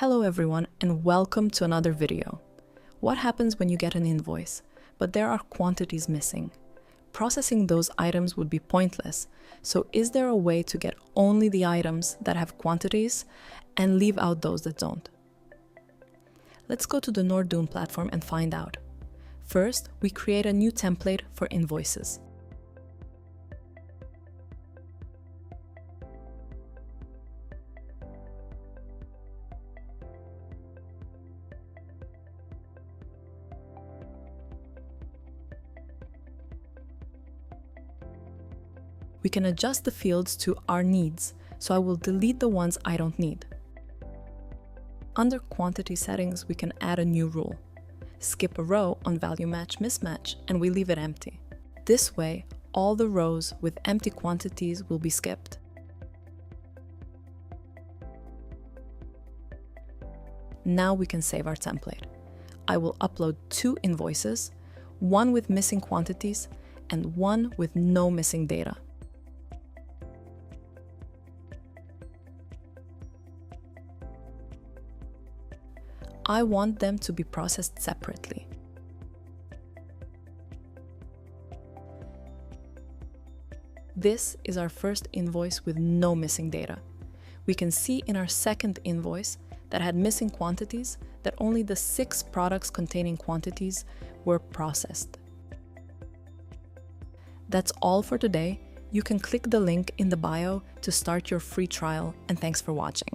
Hello everyone and welcome to another video. What happens when you get an invoice, but there are quantities missing? Processing those items would be pointless, so is there a way to get only the items that have quantities and leave out those that don't? Let's go to the Nordoon platform and find out. First, we create a new template for invoices. We can adjust the fields to our needs, so I will delete the ones I don't need. Under quantity settings, we can add a new rule. Skip a row on value match mismatch and we leave it empty. This way, all the rows with empty quantities will be skipped. Now we can save our template. I will upload 2 invoices, one with missing quantities and one with no missing data. I want them to be processed separately. This is our first invoice with no missing data. We can see in our second invoice that had missing quantities that only the 6 products containing quantities were processed. That's all for today. You can click the link in the bio to start your free trial, and thanks for watching.